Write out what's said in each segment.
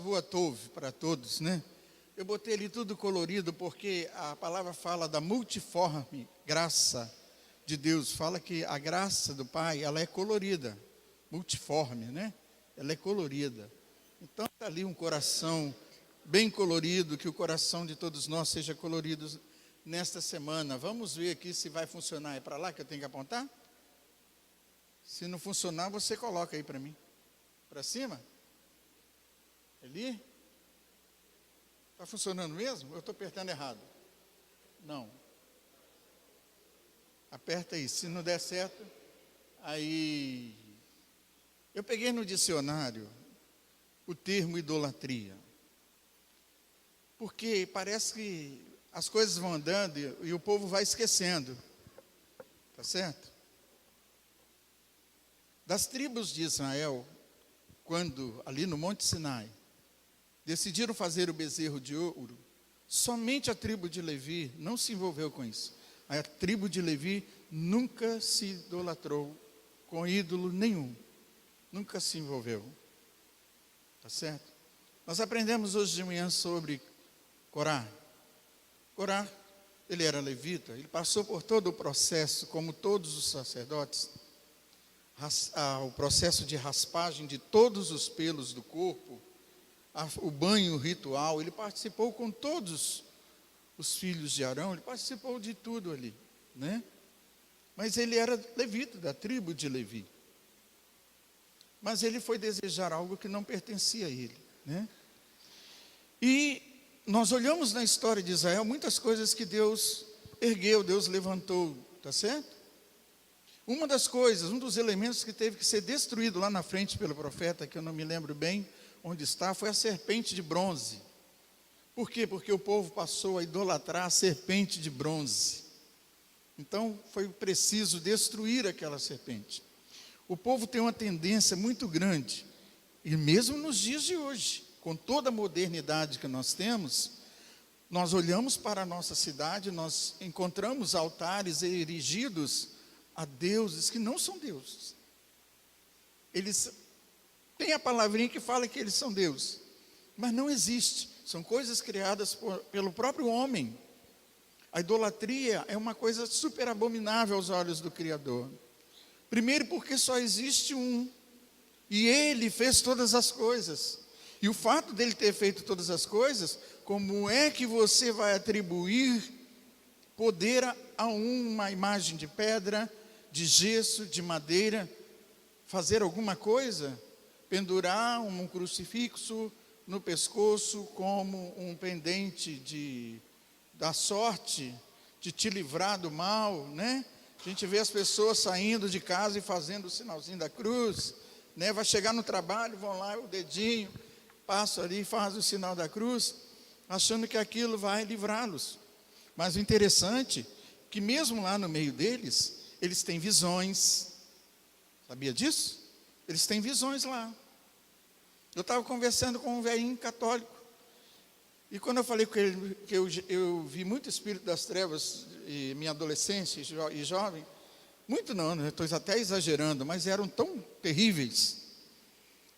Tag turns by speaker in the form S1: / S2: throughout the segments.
S1: Boa Tov para todos, né? Eu botei ali tudo colorido porque a palavra fala da multiforme graça de Deus. Fala que a graça do Pai, ela é colorida, multiforme, né? Ela é colorida. Então está ali um coração bem colorido, que o coração de todos nós seja colorido nesta semana. Vamos ver aqui se vai funcionar. É para lá que eu tenho que apontar? Se não funcionar, você coloca aí para mim. Para cima? Ali? Está funcionando mesmo? Eu estou apertando errado. Não. Aperta aí. Se não der certo, aí... Eu peguei no dicionário o termo idolatria. Porque parece que as coisas vão andando e o povo vai esquecendo. Tá certo? Das tribos de Israel, quando ali no Monte Sinai, decidiram fazer o bezerro de ouro, somente a tribo de Levi não se envolveu com isso. A tribo de Levi nunca se idolatrou com ídolo nenhum. Nunca se envolveu. Tá certo? Nós aprendemos hoje de manhã sobre Corá. Corá, ele era levita, ele passou por todo o processo, como todos os sacerdotes, o processo de raspagem de todos os pelos do corpo, o banho ritual, ele participou com todos os filhos de Arão, ele participou de tudo ali, né? Mas ele era levita, da tribo de Levi. Mas ele foi desejar algo que não pertencia a ele, né? E nós olhamos na história de Israel muitas coisas que Deus ergueu, Deus levantou, tá certo? Uma das coisas, um dos elementos que teve que ser destruído lá na frente pelo profeta, que eu não me lembro bem onde está, foi a serpente de bronze. Por quê? Porque o povo passou a idolatrar a serpente de bronze. Então foi preciso destruir aquela serpente. O povo tem uma tendência muito grande, e mesmo nos dias de hoje, com toda a modernidade que nós temos, nós olhamos para a nossa cidade, nós encontramos altares erigidos a deuses que não são deuses. Eles têm a palavrinha que fala que eles são deuses, mas não existe. São coisas criadas pelo próprio homem. A idolatria é uma coisa super abominável aos olhos do Criador. Primeiro porque só existe um, e Ele fez todas as coisas. E o fato dele ter feito todas as coisas, como é que você vai atribuir poder a uma imagem de pedra, de gesso, de madeira, fazer alguma coisa? Pendurar um crucifixo no pescoço como um pendente da sorte, de te livrar do mal, né? A gente vê as pessoas saindo de casa e fazendo o sinalzinho da cruz, né? Vai chegar no trabalho, vão lá, o dedinho, passa ali, faz o sinal da cruz, achando que aquilo vai livrá-los. Mas o interessante, que mesmo lá no meio deles, eles têm visões. Sabia disso? Eles têm visões lá. Eu estava conversando com um velhinho católico, e quando eu falei com ele, que eu vi muito espírito das trevas, em minha adolescência e jovem, muito não, né? Estou até exagerando, mas eram tão terríveis.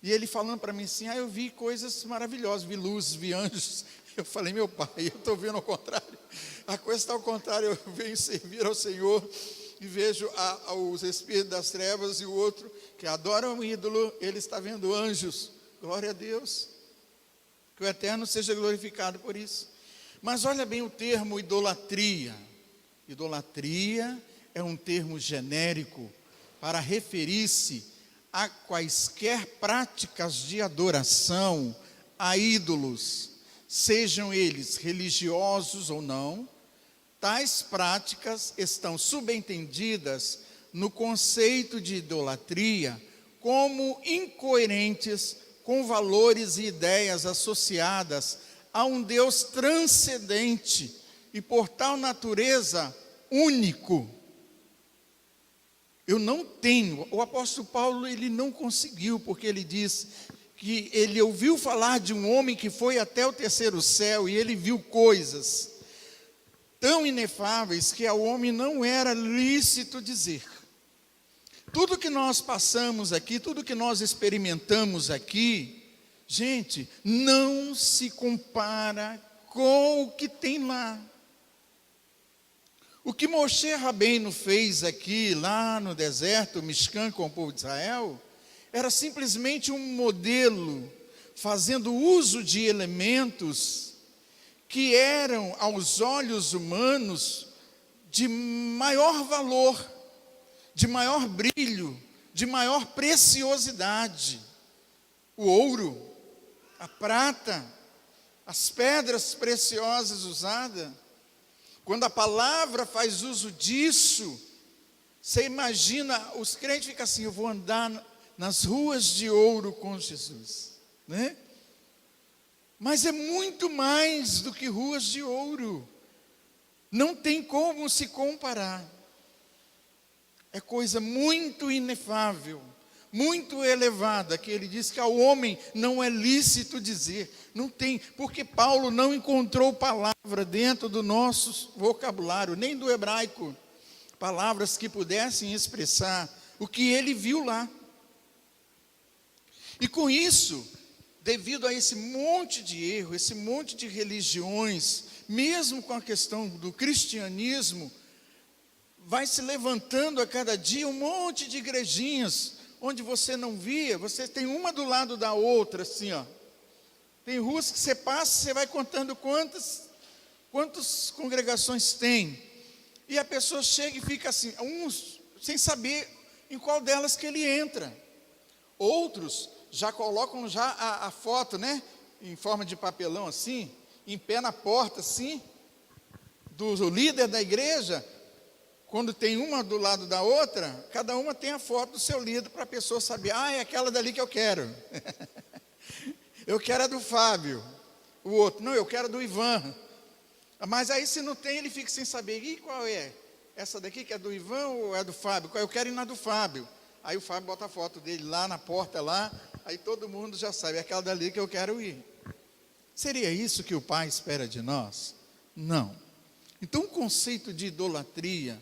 S1: E ele falando para mim assim, eu vi coisas maravilhosas, vi luzes, vi anjos. Eu falei, meu pai, eu estou vendo ao contrário. A coisa está ao contrário, eu venho servir ao Senhor e vejo os espíritos das trevas, e o outro que adora um ídolo, ele está vendo anjos. Glória a Deus. Que o Eterno seja glorificado por isso. Mas olha bem o termo idolatria. Idolatria é um termo genérico para referir-se a quaisquer práticas de adoração a ídolos, sejam eles religiosos ou não. Tais práticas estão subentendidas no conceito de idolatria como incoerentes com valores e ideias associadas a um Deus transcendente e por tal natureza único. Eu não tenho, o apóstolo Paulo, ele não conseguiu, porque ele diz que ele ouviu falar de um homem que foi até o terceiro céu e ele viu coisas tão inefáveis que ao homem não era lícito dizer. Tudo que nós passamos aqui, tudo que nós experimentamos aqui, Gente, não se compara com o que tem lá. O que Moshe Rabbeinu fez aqui, lá no deserto, Mishkan, com o povo de Israel, era simplesmente um modelo, fazendo uso de elementos que eram, aos olhos humanos, de maior valor, de maior brilho, de maior preciosidade. O ouro, a prata, as pedras preciosas usadas. Quando a palavra faz uso disso, você imagina, os crentes ficam assim: eu vou andar nas ruas de ouro com Jesus, né? Mas é muito mais do que ruas de ouro. Não tem como se comparar. É coisa muito inefável, muito elevada, que ele diz que ao homem não é lícito dizer. Não tem, porque Paulo não encontrou palavra dentro do nosso vocabulário, nem do hebraico, palavras que pudessem expressar o que ele viu lá. E com isso, devido a esse monte de erro, esse monte de religiões, mesmo com a questão do cristianismo, vai se levantando a cada dia um monte de igrejinhas, onde você não via, você tem uma do lado da outra, assim, ó. Tem ruas que você passa, você vai contando quantas congregações tem. E a pessoa chega e fica assim, uns sem saber em qual delas que ele entra. Outros já colocam já a foto, né, em forma de papelão assim, em pé na porta assim, do líder da igreja. Quando tem uma do lado da outra, cada uma tem a foto do seu líder, para a pessoa saber: ah, é aquela dali que eu quero. Eu quero a do Fábio. O outro: não, eu quero a do Ivan. Mas aí, se não tem, ele fica sem saber: e qual é? Essa daqui que é do Ivan ou é do Fábio? Eu quero ir na do Fábio. Aí o Fábio bota a foto dele lá na porta lá, aí todo mundo já sabe: é aquela dali que eu quero ir. Seria isso que o Pai espera de nós? Não. Então, o conceito de idolatria,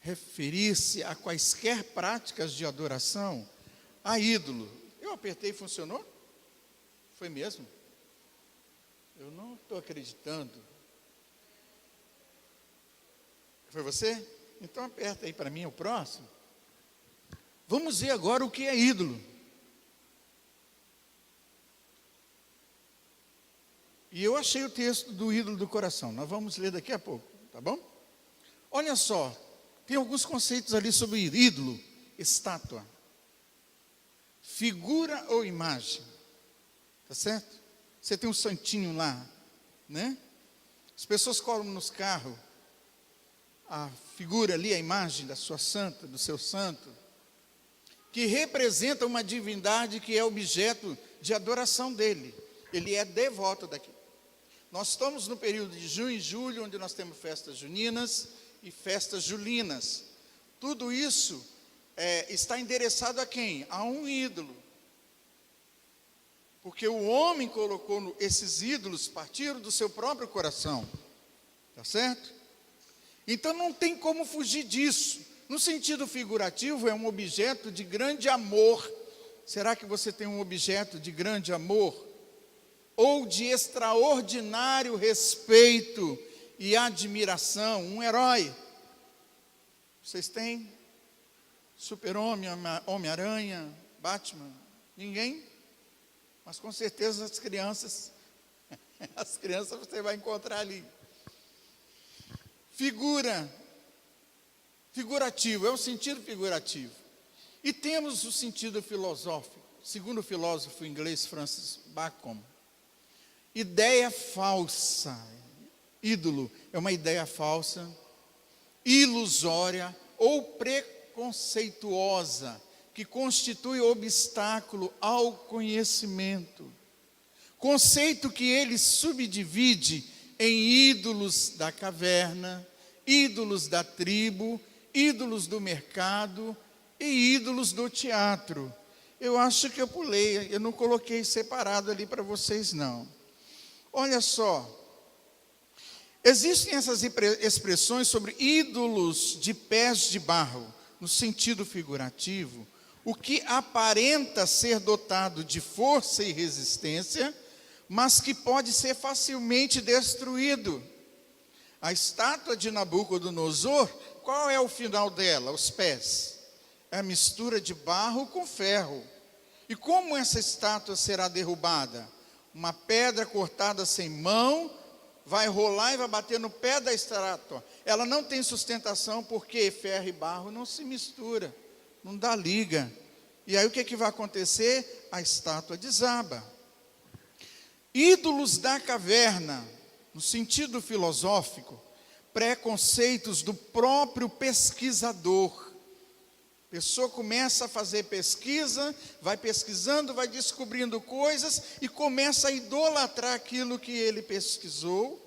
S1: referir-se a quaisquer práticas de adoração a ídolo. Eu apertei e funcionou? Foi mesmo? Eu não estou acreditando. Foi você? Então aperta aí para mim o próximo. Vamos ver agora o que é ídolo. E eu achei o texto do ídolo do coração. Nós vamos ler daqui a pouco, tá bom? Olha só, tem alguns conceitos ali sobre ídolo: estátua, figura ou imagem. Tá certo? Você tem um santinho lá, né? As pessoas colocam nos carros a figura ali, a imagem da sua santa, do seu santo, que representa uma divindade que é objeto de adoração dele. Ele é devoto daquilo. Nós estamos no período de junho e julho, onde nós temos festas juninas e festas julinas. Tudo isso está endereçado a quem? A um ídolo. Porque o homem colocou esses ídolos, partiram do seu próprio coração. Tá certo? Então não tem como fugir disso. No sentido figurativo, é um objeto de grande amor. Será que você tem um objeto de grande amor? Ou de extraordinário respeito e admiração? Um herói. Vocês têm? Super-Homem, Homem-Aranha, Batman? Ninguém? Mas com certeza as crianças você vai encontrar ali. Figurativo, é o sentido figurativo. E temos o sentido filosófico, segundo o filósofo inglês Francis Bacon. Ideia falsa. Ídolo é uma ideia falsa, ilusória ou preconceituosa, que constitui obstáculo ao conhecimento. Conceito que ele subdivide em ídolos da caverna, ídolos da tribo, ídolos do mercado e ídolos do teatro. Eu acho que eu pulei, eu não coloquei separado ali para vocês não. Olha só, existem essas expressões sobre ídolos de pés de barro, no sentido figurativo, o que aparenta ser dotado de força e resistência, mas que pode ser facilmente destruído. A estátua de Nabucodonosor, qual é o final dela? Os pés. É a mistura de barro com ferro. E como essa estátua será derrubada? Uma pedra cortada sem mão, vai rolar e vai bater no pé da estátua. Ela não tem sustentação porque ferro e barro não se mistura, não dá liga. E aí o que vai acontecer? A estátua desaba. Ídolos da caverna, no sentido filosófico, preconceitos do próprio pesquisador. A pessoa começa a fazer pesquisa, vai pesquisando, vai descobrindo coisas e começa a idolatrar aquilo que ele pesquisou,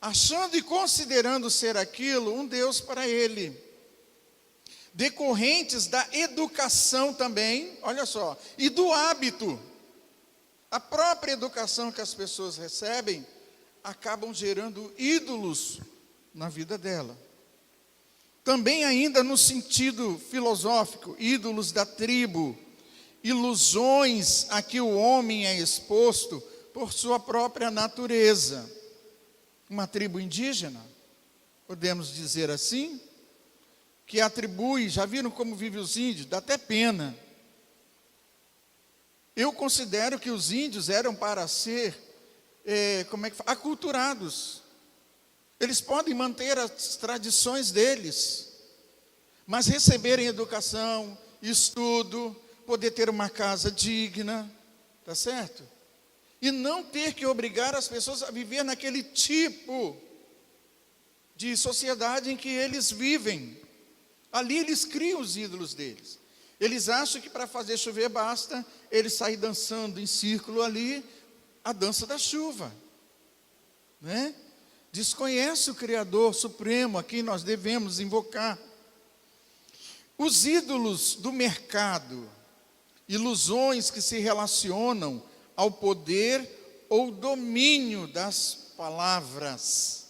S1: achando e considerando ser aquilo um Deus para ele. Decorrentes da educação também, olha só, e do hábito. A própria educação que as pessoas recebem acabam gerando ídolos na vida dela. Também ainda no sentido filosófico, ídolos da tribo, ilusões a que o homem é exposto por sua própria natureza. Uma tribo indígena, podemos dizer assim, que atribui, já viram como vivem os índios? Dá até pena. Eu considero que os índios eram para ser, aculturados. Eles podem manter as tradições deles, mas receberem educação, estudo, poder ter uma casa digna, tá certo? E não ter que obrigar as pessoas a viver naquele tipo de sociedade em que eles vivem. Ali eles criam os ídolos deles. Eles acham que para fazer chover basta eles sair dançando em círculo ali, a dança da chuva, né? Desconhece o Criador Supremo a quem nós devemos invocar. Os ídolos do mercado, ilusões que se relacionam ao poder ou domínio das palavras,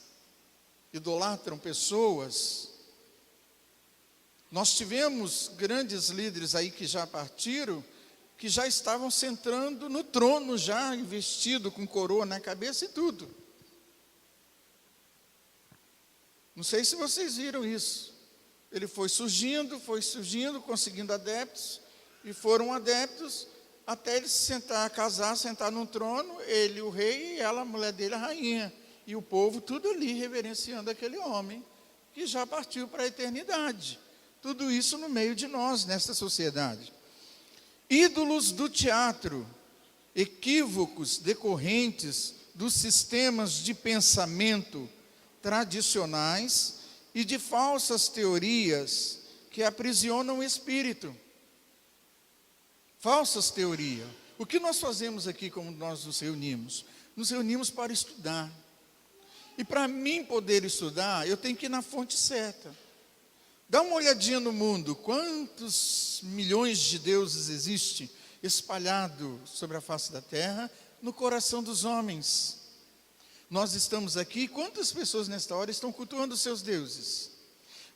S1: idolatram pessoas. Nós tivemos grandes líderes aí que já partiram, que já estavam sentando no trono, já investido com coroa na cabeça e tudo. Não sei se vocês viram isso. Ele foi surgindo, conseguindo adeptos, e foram adeptos até ele se sentar, casar, sentar num trono, ele o rei e ela, a mulher dele, a rainha. E o povo tudo ali reverenciando aquele homem que já partiu para a eternidade. Tudo isso no meio de nós, nesta sociedade. Ídolos do teatro, equívocos decorrentes dos sistemas de pensamento tradicionais e de falsas teorias que aprisionam o espírito. Falsas teorias. O que nós fazemos aqui quando nós nos reunimos? Nos reunimos para estudar. E para mim poder estudar, eu tenho que ir na fonte certa. Dá uma olhadinha no mundo, quantos milhões de deuses existem espalhados sobre a face da terra, no coração dos homens. Nós estamos aqui, quantas pessoas nesta hora estão cultuando os seus deuses?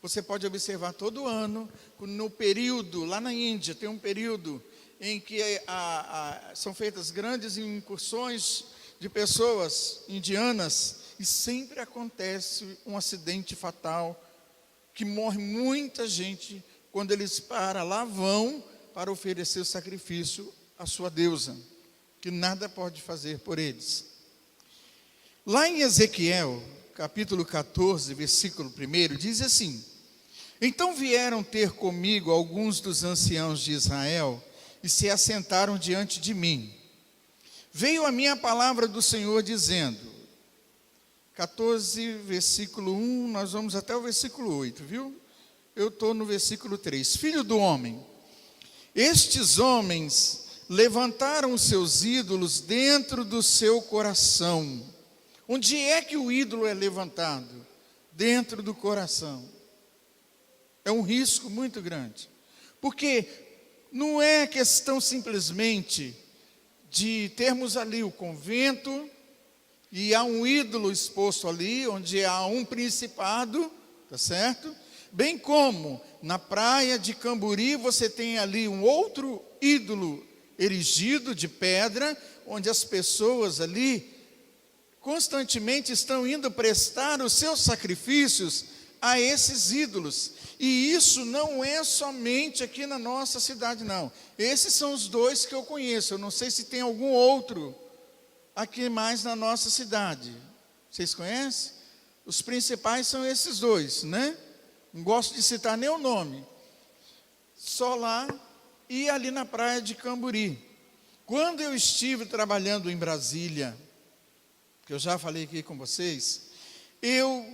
S1: Você pode observar todo ano, no período, lá na Índia, tem um período em que são feitas grandes incursões de pessoas indianas, e sempre acontece um acidente fatal, que morre muita gente quando eles vão para oferecer o sacrifício à sua deusa, que nada pode fazer por eles. Lá em Ezequiel, capítulo 14, versículo 1, diz assim: então vieram ter comigo alguns dos anciãos de Israel e se assentaram diante de mim. Veio a minha palavra do Senhor dizendo, 14, versículo 1, nós vamos até o versículo 8, viu? Eu estou no versículo 3. Filho do homem, estes homens levantaram os seus ídolos dentro do seu coração. Onde é que o ídolo é levantado? Dentro do coração. É um risco muito grande. Porque não é questão simplesmente de termos ali o convento, e há um ídolo exposto ali, onde há um principado, tá certo? Bem como na praia de Camburi você tem ali um outro ídolo erigido de pedra, onde as pessoas ali constantemente estão indo prestar os seus sacrifícios a esses ídolos. E isso não é somente aqui na nossa cidade, não. Esses são os dois que eu conheço. Eu não sei se tem algum outro aqui mais na nossa cidade. Vocês conhecem? Os principais são esses dois, né? Não gosto de citar nem o nome. Só lá e ali na praia de Camburi. Quando eu estive trabalhando em Brasília, que eu já falei aqui com vocês, eu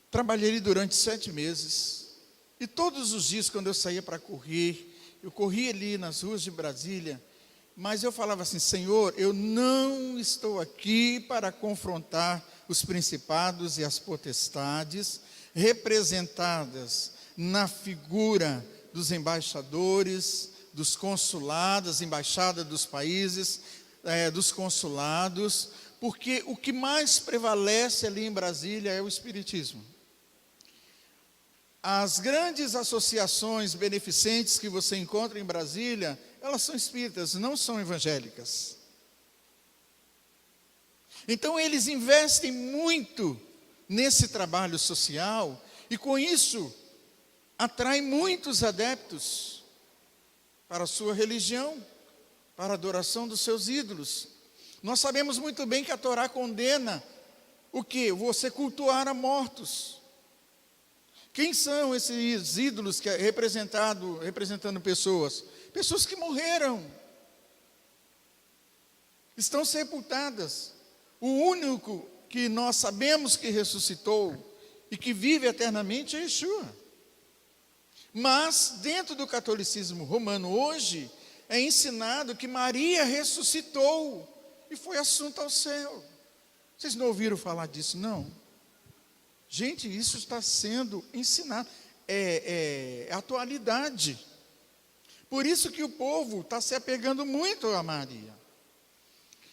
S1: trabalhei durante 7 meses, e todos os dias quando eu saía para correr, eu corria ali nas ruas de Brasília, mas eu falava assim: Senhor, eu não estou aqui para confrontar os principados e as potestades, representadas na figura dos embaixadores, dos consulados, embaixada dos países, dos consulados, porque o que mais prevalece ali em Brasília é o espiritismo. As grandes associações beneficentes que você encontra em Brasília, elas são espíritas, não são evangélicas. Então eles investem muito nesse trabalho social, e com isso atrai muitos adeptos para a sua religião, para a adoração dos seus ídolos. Nós sabemos muito bem que a Torá condena o quê? Você cultuar a mortos. Quem são esses ídolos que é representando pessoas? Pessoas que morreram, estão sepultadas. O único que nós sabemos que ressuscitou e que vive eternamente é Yeshua. Mas dentro do catolicismo romano hoje é ensinado que Maria ressuscitou e foi assunta ao céu. Vocês não ouviram falar disso, não? Gente, isso está sendo ensinado. É atualidade. Por isso que o povo está se apegando muito a Maria.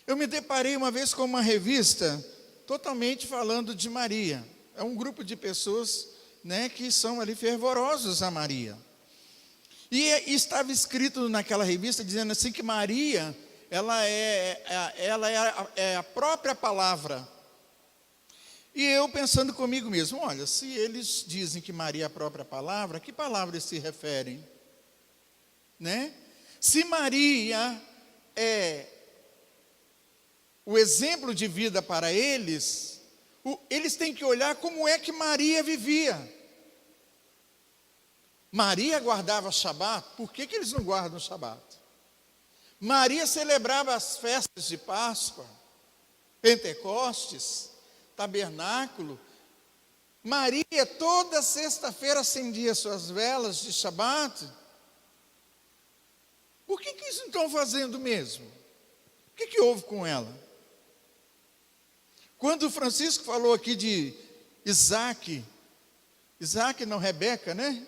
S1: Eu me deparei uma vez com uma revista totalmente falando de Maria. É um grupo de pessoas, né, que são ali fervorosos a Maria. E estava escrito naquela revista dizendo assim que Maria, ela é a própria palavra. E eu pensando comigo mesmo: olha, se eles dizem que Maria é a própria palavra, a que palavra eles se referem? Né? Se Maria é o exemplo de vida para eles, eles têm que olhar como é que Maria vivia. Maria guardava Shabat, por que eles não guardam Shabat? Maria celebrava as festas de Páscoa, Pentecostes, Tabernáculo. Maria toda sexta-feira acendia suas velas de Shabat. Por que eles não estão fazendo mesmo? O que houve com ela? Quando o Francisco falou aqui de Isaac não, Rebeca, né?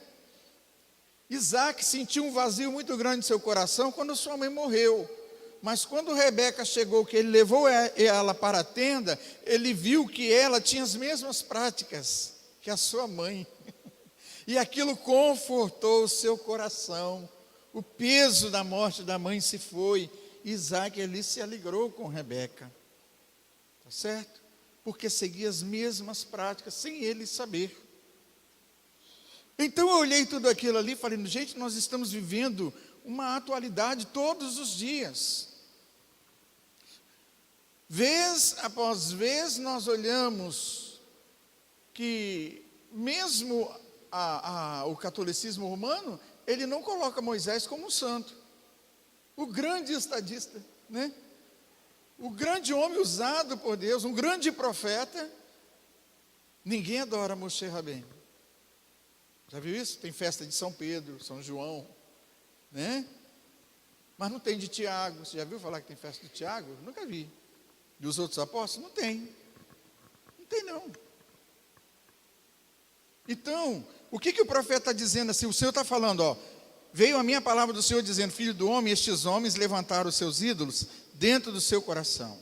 S1: Isaac sentiu um vazio muito grande em seu coração quando sua mãe morreu. Mas quando Rebeca chegou, que ele levou ela para a tenda, ele viu que ela tinha as mesmas práticas que a sua mãe. E aquilo confortou o seu coração. O peso da morte da mãe se foi. Isaac ali se alegrou com Rebeca. Tá certo? Porque seguia as mesmas práticas, sem ele saber. Então eu olhei tudo aquilo ali e falei: gente, nós estamos vivendo uma atualidade todos os dias. Vez após vez nós olhamos que mesmo o catolicismo romano, ele não coloca Moisés como um santo. O grande estadista, né? O grande homem usado por Deus, um grande profeta. Ninguém adora Moshe Rabbeinu. Já viu isso? Tem festa de São Pedro, São João, né? Mas não tem de Tiago. Você já viu falar que tem festa de Tiago? Nunca vi. E os outros apóstolos? Não tem. Não tem, não. Então, o que o profeta está dizendo assim? O Senhor está falando, ó: veio a minha palavra do Senhor dizendo: filho do homem, estes homens levantaram os seus ídolos dentro do seu coração,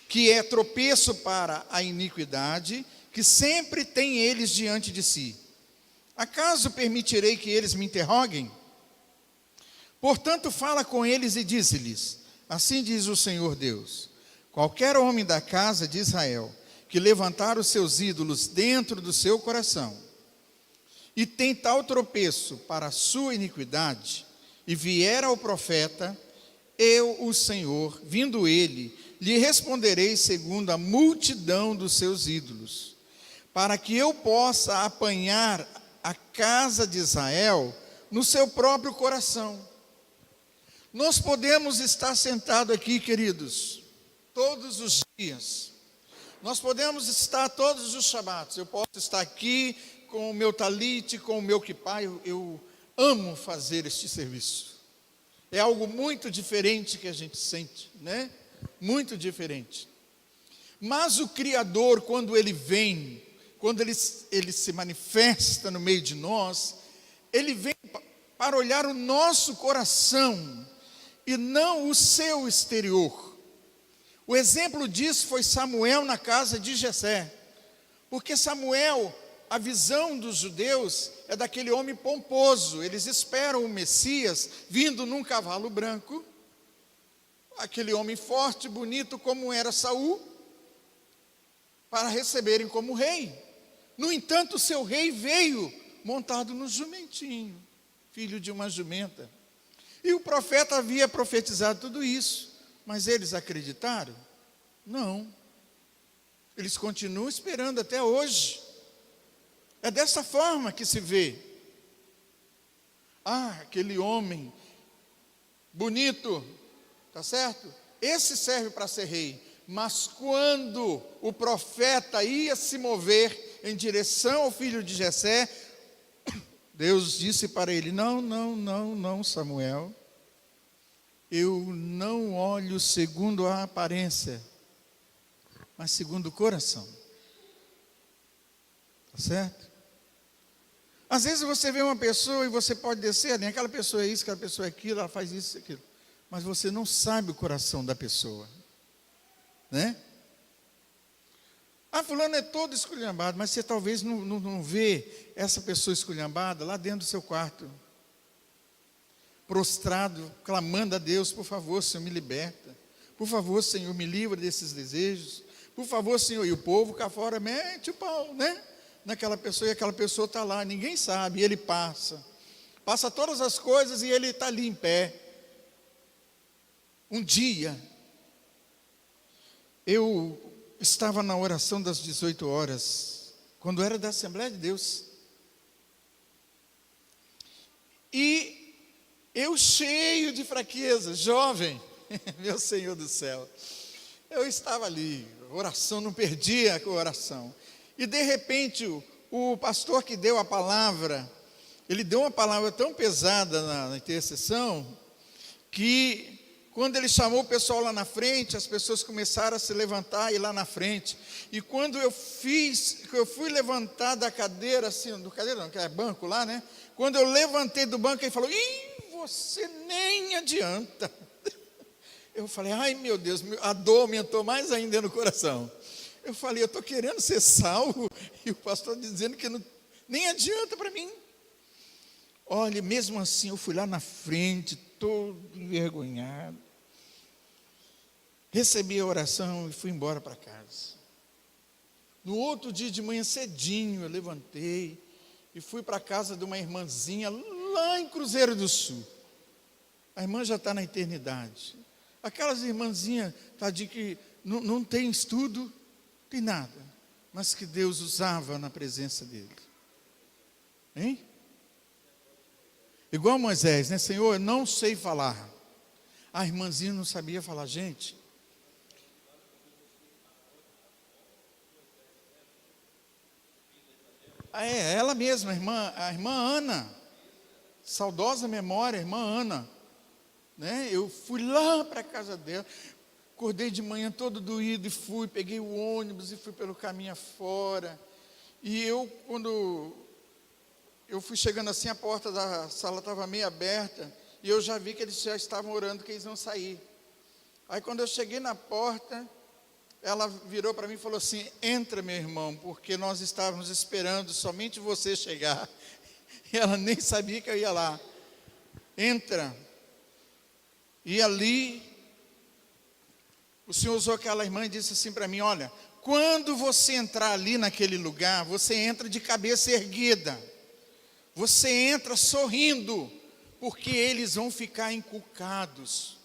S1: que é tropeço para a iniquidade, que sempre tem eles diante de si. Acaso permitirei que eles me interroguem? Portanto, fala com eles e dize-lhes: assim diz o Senhor Deus: qualquer homem da casa de Israel que levantar os seus ídolos dentro do seu coração e tem tal tropeço para a sua iniquidade, e vier ao profeta, eu, o Senhor, vindo ele, lhe responderei segundo a multidão dos seus ídolos, para que eu possa apanhar a casa de Israel no seu próprio coração. Nós podemos estar sentados aqui, queridos, todos os dias. Nós podemos estar todos os shabatos. Eu posso estar aqui com o meu talite, com o meu kippah. Eu amo fazer este serviço. É algo muito diferente que a gente sente, né? Muito diferente. Mas o Criador, quando Ele vem, quando ele se manifesta no meio de nós, Ele vem para olhar o nosso coração e não o seu exterior. O exemplo disso foi Samuel na casa de Jessé, porque Samuel, a visão dos judeus é daquele homem pomposo. Eles esperam o Messias vindo num cavalo branco, aquele homem forte, bonito como era Saul, para receberem como rei. No entanto, o seu rei veio montado no jumentinho, filho de uma jumenta. E o profeta havia profetizado tudo isso, mas eles acreditaram? Não. Eles continuam esperando até hoje. É dessa forma que se vê. Aquele homem bonito, tá certo? Esse serve para ser rei. Mas quando o profeta ia se mover em direção ao filho de Jessé, Deus disse para ele: não, Samuel, eu não olho segundo a aparência, mas segundo o coração. Tá certo? Às vezes você vê uma pessoa e você pode descer, né? Aquela pessoa é isso, aquela pessoa é aquilo, ela faz isso e aquilo. Mas você não sabe o coração da pessoa, né? Fulano é todo esculhambado, mas você talvez não vê essa pessoa esculhambada lá dentro do seu quarto, prostrado, clamando a Deus: por favor, Senhor, me liberta. Por favor, Senhor, me livra desses desejos. Por favor, Senhor. E o povo cá fora mete o pau, né? Naquela pessoa, e aquela pessoa está lá, ninguém sabe, e ele passa todas as coisas e ele está ali em pé. Um dia, eu estava na oração das 18 horas, quando era da Assembleia de Deus, e eu cheio de fraqueza, jovem, meu Senhor do céu, eu estava ali, oração, não perdia a oração, e de repente o pastor que deu a palavra, ele deu uma palavra tão pesada na intercessão, que quando ele chamou o pessoal lá na frente, as pessoas começaram a se levantar e ir lá na frente. E quando eu fui levantar da cadeira, assim, do cadeira não, que é banco lá, né? Quando eu levantei do banco, ele falou: você nem adianta. Eu falei: ai meu Deus, a dor aumentou mais ainda no coração. Eu falei: eu estou querendo ser salvo, e o pastor dizendo que nem adianta para mim. Olha, mesmo assim eu fui lá na frente, todo envergonhado. Recebi a oração e fui embora para casa. No outro dia de manhã cedinho, eu levantei e fui para a casa de uma irmãzinha lá em Cruzeiro do Sul. A irmã já está na eternidade. Aquelas irmãzinhas, tadinha, que não tem estudo, tem nada, mas que Deus usava na presença dele. Hein? Igual Moisés, né? Senhor, eu não sei falar. A irmãzinha não sabia falar, gente. Ela mesma, a irmã Ana, saudosa memória, a irmã Ana, né? Eu fui lá para a casa dela, acordei de manhã todo doído e peguei o ônibus e fui pelo caminho afora. E quando eu fui chegando assim, a porta da sala estava meio aberta, e eu já vi que eles já estavam orando que eles iam sair. Aí quando eu cheguei na porta, ela virou para mim e falou assim: entra, meu irmão, porque nós estávamos esperando somente você chegar. E ela nem sabia que eu ia lá. Entra. E ali, o Senhor usou aquela irmã e disse assim para mim: olha, quando você entrar ali naquele lugar, você entra de cabeça erguida. Você entra sorrindo, porque eles vão ficar encucados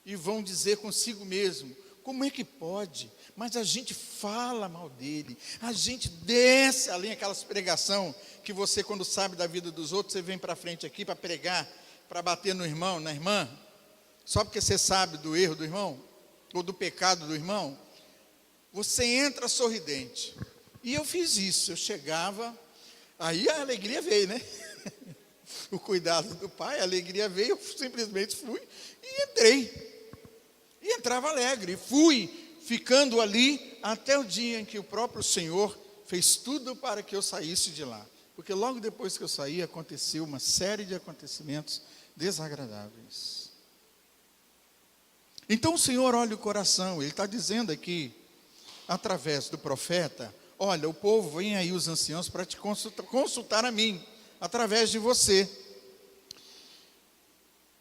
S1: e vão dizer consigo mesmo: como é que pode? Mas a gente fala mal dele, a gente desce além aquelas pregação que você, quando sabe da vida dos outros, você vem para frente aqui para pregar, para bater no irmão, na irmã, só porque você sabe do erro do irmão, ou do pecado do irmão. Você entra sorridente. E eu fiz isso, eu chegava, aí a alegria veio, né? O cuidado do pai, a alegria veio, eu simplesmente fui e entrei. E entrava alegre, fui ficando ali até o dia em que o próprio Senhor fez tudo para que eu saísse de lá. Porque logo depois que eu saí, aconteceu uma série de acontecimentos desagradáveis. Então o Senhor olha o coração, Ele está dizendo aqui, através do profeta: olha, o povo, vem aí os anciãos para te consultar a mim, através de você.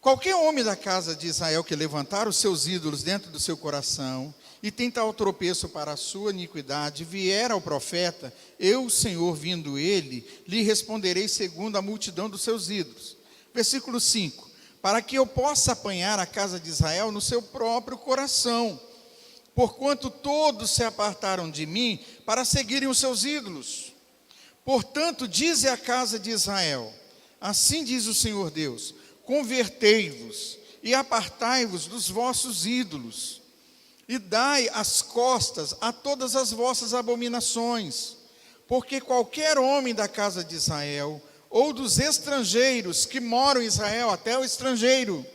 S1: Qualquer homem da casa de Israel que levantar os seus ídolos dentro do seu coração e tentar o tropeço para a sua iniquidade, vier ao profeta, eu, o Senhor, vindo ele, lhe responderei segundo a multidão dos seus ídolos. Versículo 5: para que eu possa apanhar a casa de Israel no seu próprio coração, porquanto todos se apartaram de mim para seguirem os seus ídolos. Portanto, dize à casa de Israel: assim diz o Senhor Deus: convertei-vos e apartai-vos dos vossos ídolos, e dai as costas a todas as vossas abominações, porque qualquer homem da casa de Israel, ou dos estrangeiros que moram em Israel, até o estrangeiro,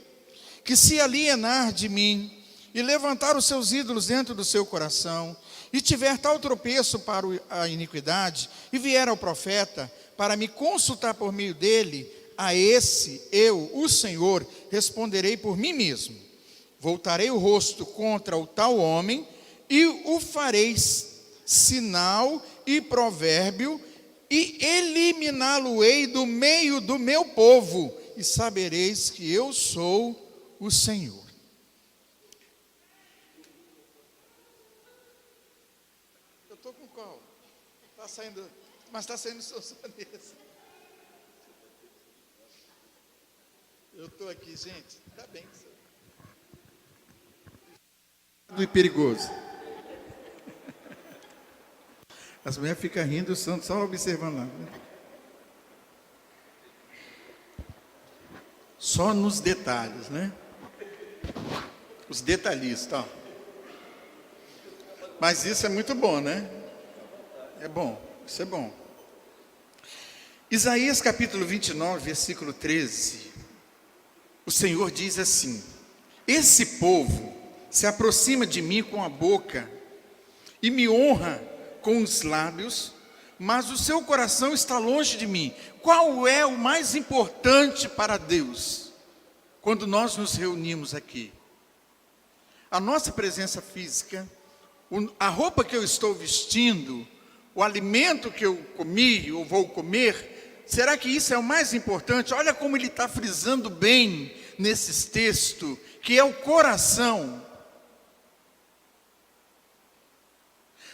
S1: que se alienar de mim, e levantar os seus ídolos dentro do seu coração, e tiver tal tropeço para a iniquidade, e vier ao profeta, para me consultar por meio dele, a esse eu, o Senhor, responderei por mim mesmo. Voltarei o rosto contra o tal homem, e o farei sinal e provérbio, e eliminá-lo-ei do meio do meu povo, e sabereis que eu sou o Senhor. Eu estou com qual? Está saindo, mas está saindo sonsonência. Eu estou aqui, gente, está bem. E perigoso. As mulheres ficam rindo, só observando lá. Só nos detalhes, né? Os detalhistas, ó. Mas isso é muito bom, né? É bom, isso é bom. Isaías capítulo 29, versículo 13. O Senhor diz assim: esse povo se aproxima de mim com a boca e me honra com os lábios, mas o seu coração está longe de mim. Qual é o mais importante para Deus quando nós nos reunimos aqui? A nossa presença física, a roupa que eu estou vestindo, o alimento que eu comi ou vou comer, será que isso é o mais importante? Olha como ele está frisando bem nesses textos, que é o coração.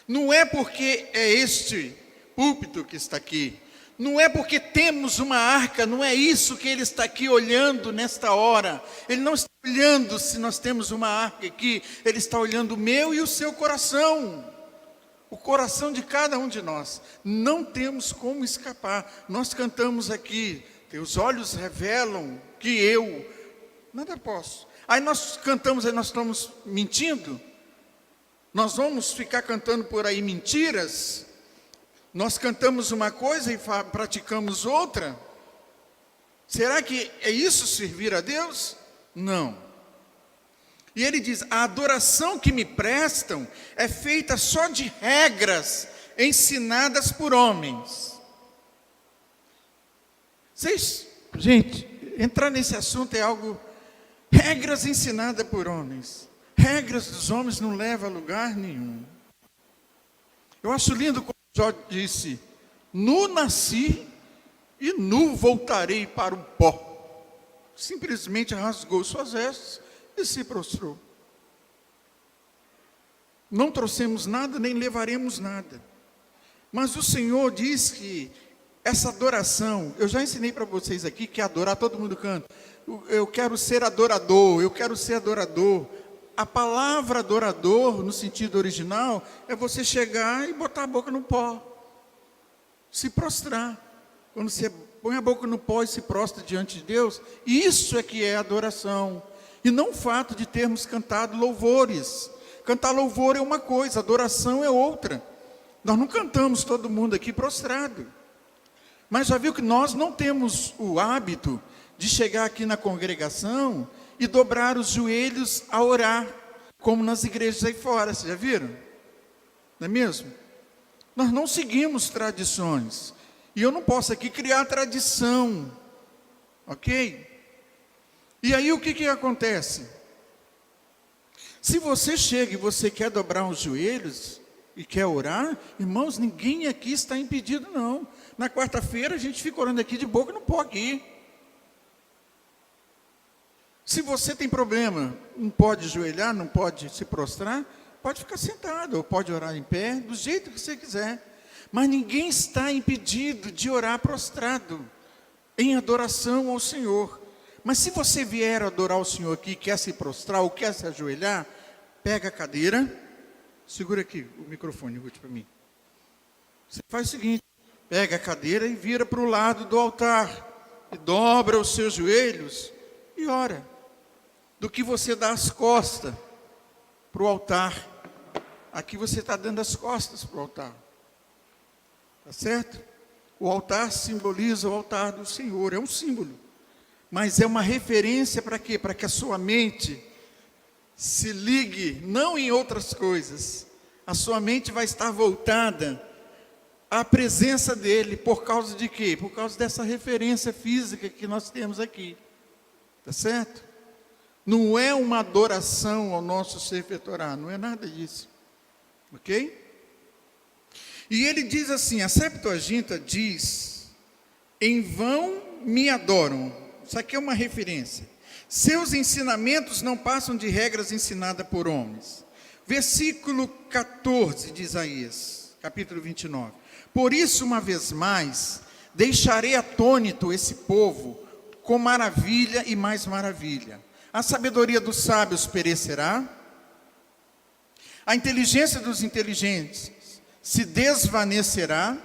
S1: Não é porque é este púlpito que está aqui, não é porque temos uma arca, não é isso que ele está aqui olhando nesta hora. Ele não está olhando se nós temos uma arca aqui, ele está olhando o meu e o seu coração, o coração de cada um de nós. Não temos como escapar. Nós cantamos aqui: teus olhos revelam que eu nada posso. Aí nós cantamos, aí nós estamos mentindo? Nós vamos ficar cantando por aí mentiras? Nós cantamos uma coisa e praticamos outra? Será que é isso servir a Deus? Não. E ele diz: a adoração que me prestam é feita só de regras ensinadas por homens. Gente, entrar nesse assunto é algo... regras ensinadas por homens. Regras dos homens não levam a lugar nenhum. Eu acho lindo como Jó disse: nu nasci e nu voltarei para o pó. Simplesmente rasgou suas vestes e se prostrou. Não trouxemos nada, nem levaremos nada. Mas o Senhor diz que essa adoração, eu já ensinei para vocês aqui que adorar, todo mundo canta. Eu quero ser adorador, eu quero ser adorador. A palavra adorador, no sentido original, é você chegar e botar a boca no pó. Se prostrar. Quando você põe a boca no pó e se prostra diante de Deus, isso é que é adoração. E não o fato de termos cantado louvores. Cantar louvor é uma coisa, adoração é outra. Nós não cantamos todo mundo aqui prostrado. Mas já viu que nós não temos o hábito de chegar aqui na congregação e dobrar os joelhos a orar, como nas igrejas aí fora, vocês já viram? Não é mesmo? Nós não seguimos tradições. E eu não posso aqui criar tradição. Ok? E aí o que acontece? Se você chega e você quer dobrar os joelhos e quer orar, irmãos, ninguém aqui está impedido não. Na quarta-feira a gente fica orando aqui de boca no pó aqui. Se você tem problema, não pode ajoelhar, não pode se prostrar, pode ficar sentado, ou pode orar em pé, do jeito que você quiser. Mas ninguém está impedido de orar prostrado, em adoração ao Senhor. Mas se você vier adorar o Senhor aqui, quer se prostrar ou quer se ajoelhar, pega a cadeira, segura aqui o microfone, Ruth, para mim. Você faz o seguinte, pega a cadeira e vira para o lado do altar, e dobra os seus joelhos e ora. Do que você dá as costas para o altar. Aqui você está dando as costas para o altar. Tá certo? O altar simboliza o altar do Senhor, é um símbolo. Mas é uma referência para quê? Para que a sua mente se ligue, não em outras coisas. A sua mente vai estar voltada à presença dEle, por causa de quê? Por causa dessa referência física que nós temos aqui. Tá certo? Não é uma adoração ao nosso Sefer Torah, não é nada disso. Ok? E ele diz assim, a Septuaginta diz, em vão me adoram. Isso aqui é uma referência. Seus ensinamentos não passam de regras ensinadas por homens. Versículo 14 de Isaías, capítulo 29. Por isso, uma vez mais, deixarei atônito esse povo, com maravilha e mais maravilha. A sabedoria dos sábios perecerá, a inteligência dos inteligentes se desvanecerá.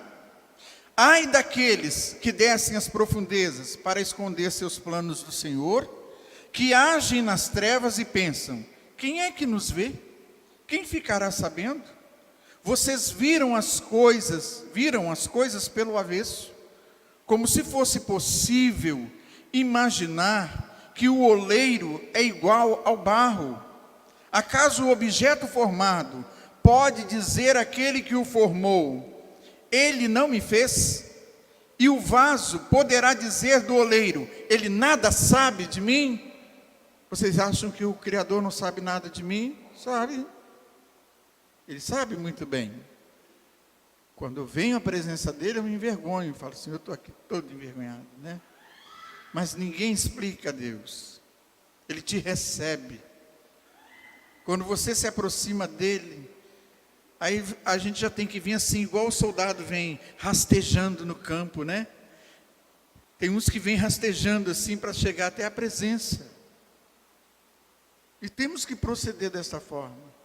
S1: Ai daqueles que descem às profundezas para esconder seus planos do Senhor, que agem nas trevas e pensam, quem é que nos vê? Quem ficará sabendo? Vocês viram as coisas pelo avesso, como se fosse possível imaginar que o oleiro é igual ao barro. Acaso o objeto formado pode dizer àquele que o formou, ele não me fez? E o vaso poderá dizer do oleiro, ele nada sabe de mim? Vocês acham que o Criador não sabe nada de mim? Sabe. Ele sabe muito bem. Quando eu venho à presença dele, eu me envergonho. Falo assim, eu estou aqui todo envergonhado, né? Mas ninguém explica a Deus. Ele te recebe. Quando você se aproxima dele, aí a gente já tem que vir assim, igual o soldado vem rastejando no campo, né? Tem uns que vêm rastejando assim para chegar até a presença. E temos que proceder desta forma.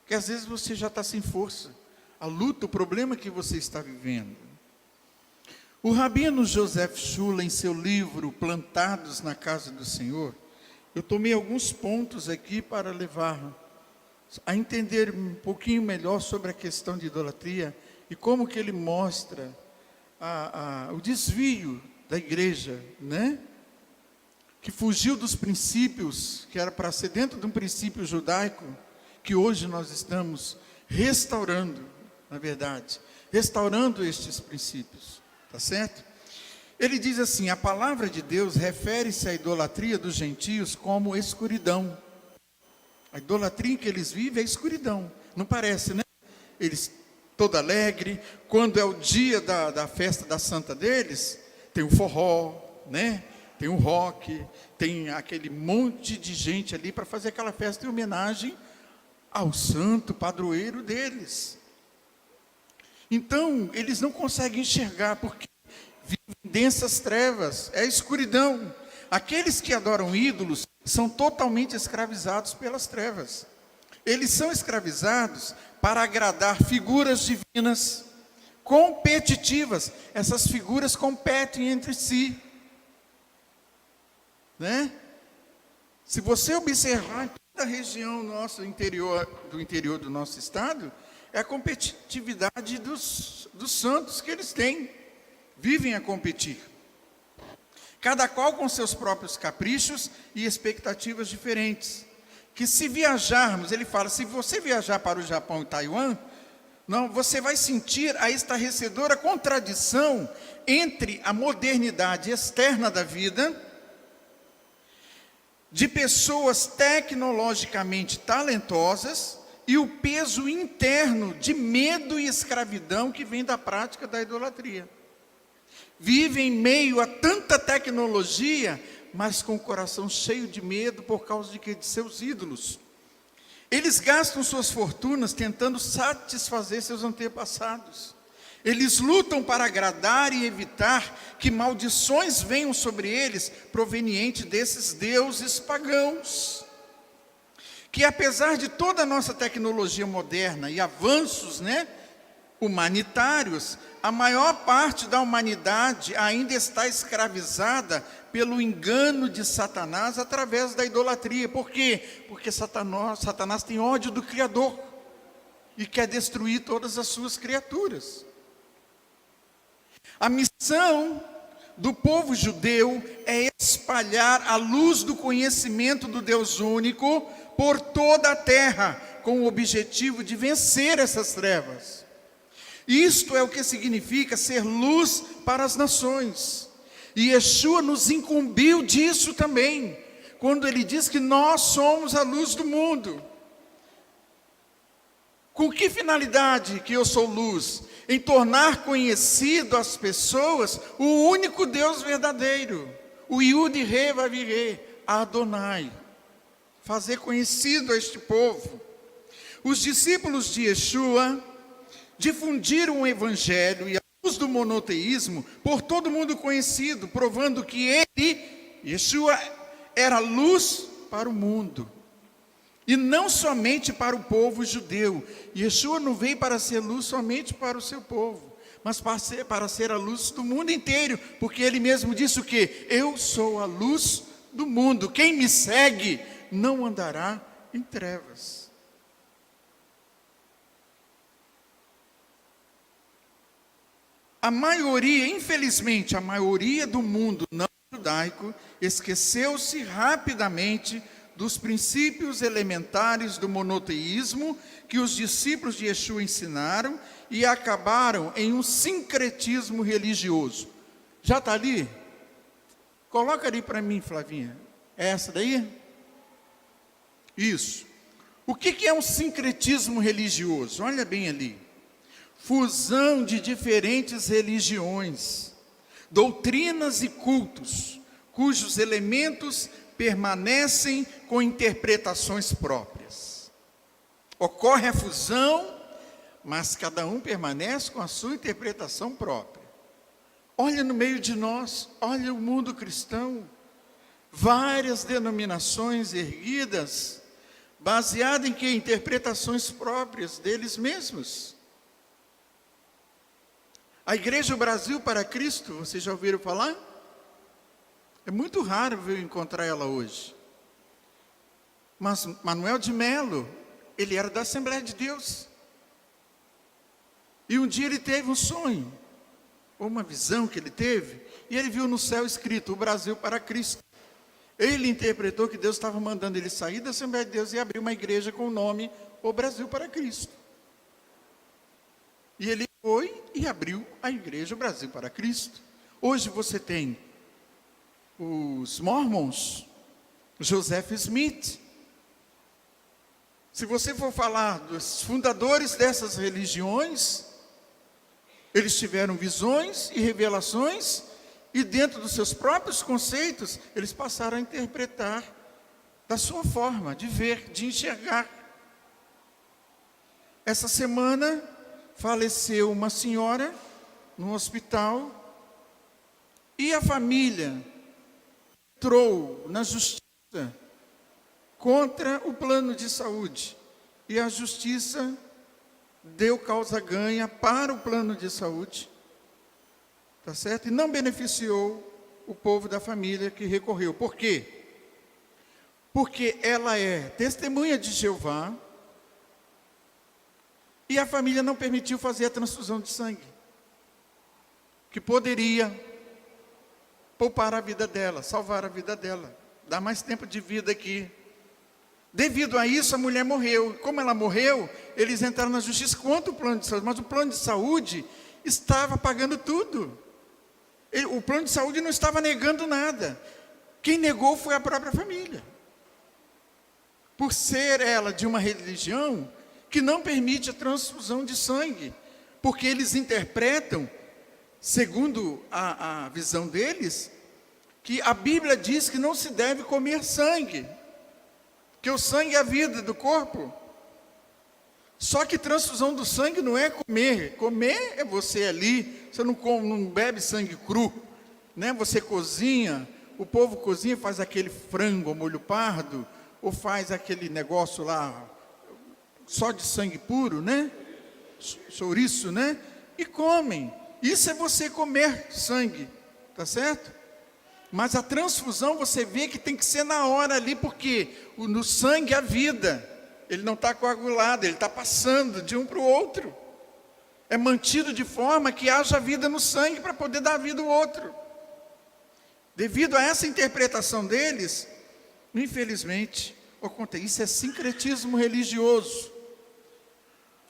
S1: Porque às vezes você já está sem força. A luta, o problema que você está vivendo. O rabino Joseph Shula, em seu livro Plantados na Casa do Senhor, eu tomei alguns pontos aqui para levar a entender um pouquinho melhor sobre a questão de idolatria e como que ele mostra o desvio da igreja, né? Que fugiu dos princípios, que era para ser dentro de um princípio judaico, que hoje nós estamos restaurando, na verdade, restaurando estes princípios. Tá certo? Ele diz assim, a palavra de Deus refere-se à idolatria dos gentios como escuridão. A idolatria que eles vivem é escuridão. Não parece, né? Eles todo alegre, quando é o dia da festa da santa deles, tem o forró, né? Tem o rock, tem aquele monte de gente ali para fazer aquela festa em homenagem ao santo padroeiro deles. Então, eles não conseguem enxergar, porque vivem densas trevas, é escuridão. Aqueles que adoram ídolos são totalmente escravizados pelas trevas. Eles são escravizados para agradar figuras divinas, competitivas. Essas figuras competem entre si, né? Se você observar em toda a região do interior do nosso estado, é a competitividade dos santos que eles têm, vivem a competir. Cada qual com seus próprios caprichos e expectativas diferentes. Que se viajarmos, ele fala, se você viajar para o Japão e Taiwan, não, você vai sentir a estarrecedora contradição entre a modernidade externa da vida, de pessoas tecnologicamente talentosas, e o peso interno de medo e escravidão que vem da prática da idolatria. Vivem em meio a tanta tecnologia, mas com o coração cheio de medo por causa de quê? De seus ídolos. Eles gastam suas fortunas tentando satisfazer seus antepassados. Eles lutam para agradar e evitar que maldições venham sobre eles, provenientes desses deuses pagãos. Que apesar de toda a nossa tecnologia moderna e avanços, né, humanitários, a maior parte da humanidade ainda está escravizada pelo engano de Satanás através da idolatria. Por quê? Porque Satanás tem ódio do Criador e quer destruir todas as suas criaturas. A missão do povo judeu é espalhar a luz do conhecimento do Deus único por toda a terra, com o objetivo de vencer essas trevas. Isto é o que significa ser luz para as nações. E Yeshua nos incumbiu disso também, quando ele diz que nós somos a luz do mundo. Com que finalidade que eu sou luz? Em tornar conhecido às pessoas o único Deus verdadeiro, o Yud He Vav He, Adonai. Fazer conhecido a este povo. Os discípulos de Yeshua difundiram o evangelho e a luz do monoteísmo por todo mundo conhecido, provando que ele, Yeshua, era luz para o mundo. E não somente para o povo judeu. Yeshua não veio para ser luz somente para o seu povo, mas para ser a luz do mundo inteiro, porque ele mesmo disse o quê? Eu sou a luz do mundo. Quem me segue não andará em trevas. A maioria, infelizmente, a maioria do mundo não judaico esqueceu-se rapidamente dos princípios elementares do monoteísmo que os discípulos de Yeshua ensinaram e acabaram em um sincretismo religioso. Já está ali? Coloca ali para mim, Flavinha. É essa daí? Isso. O que é um sincretismo religioso? Olha bem ali. Fusão de diferentes religiões, doutrinas e cultos, cujos elementos permanecem com interpretações próprias. Ocorre a fusão, mas cada um permanece com a sua interpretação própria. Olha no meio de nós, olha o mundo cristão, várias denominações erguidas, baseadas em que? Interpretações próprias deles mesmos. A Igreja Brasil para Cristo, vocês já ouviram falar? É muito raro eu encontrar ela hoje. Mas Manuel de Melo, ele era da Assembleia de Deus. E um dia ele teve um sonho, ou uma visão que ele teve, e ele viu no céu escrito, o Brasil para Cristo. Ele interpretou que Deus estava mandando ele sair da Assembleia de Deus e abrir uma igreja com o nome, o Brasil para Cristo. E ele foi e abriu a Igreja Brasil para Cristo. Hoje você tem os Mormons, Joseph Smith. Se você for falar dos fundadores dessas religiões, eles tiveram visões e revelações E dentro dos seus próprios conceitos, eles passaram a interpretar da sua forma de ver, de enxergar. Essa semana faleceu uma senhora no hospital e a família entrou na justiça contra o plano de saúde. E a justiça deu causa ganha para o plano de saúde, tá certo? E não beneficiou o povo da família que recorreu. Por quê? Porque ela é testemunha de Jeová e a família não permitiu fazer a transfusão de sangue, que poderia poupar a vida dela, salvar a vida dela, dar mais tempo de vida aqui. Devido a isso, a mulher morreu. Como ela morreu, eles entraram na justiça contra o plano de saúde, mas o plano de saúde estava pagando tudo. O plano de saúde não estava negando nada. Quem negou foi a própria família. Por ser ela de uma religião que não permite a transfusão de sangue, porque eles interpretam, segundo a visão deles, que a Bíblia diz que não se deve comer sangue, que o sangue é a vida do corpo. Só que transfusão do sangue não é comer. Comer é você ali, você não come, não bebe sangue cru, né? Você cozinha, o povo cozinha, faz aquele frango ao molho pardo, ou faz aquele negócio lá, só de sangue puro, né? Chouriço, né? E comem. Isso é você comer sangue, tá certo? Mas a transfusão você vê que tem que ser na hora ali, porque no sangue há vida. Ele não está coagulado, ele está passando de um para o outro. É mantido de forma que haja vida no sangue para poder dar vida ao outro. Devido a essa interpretação deles, infelizmente, isso é sincretismo religioso.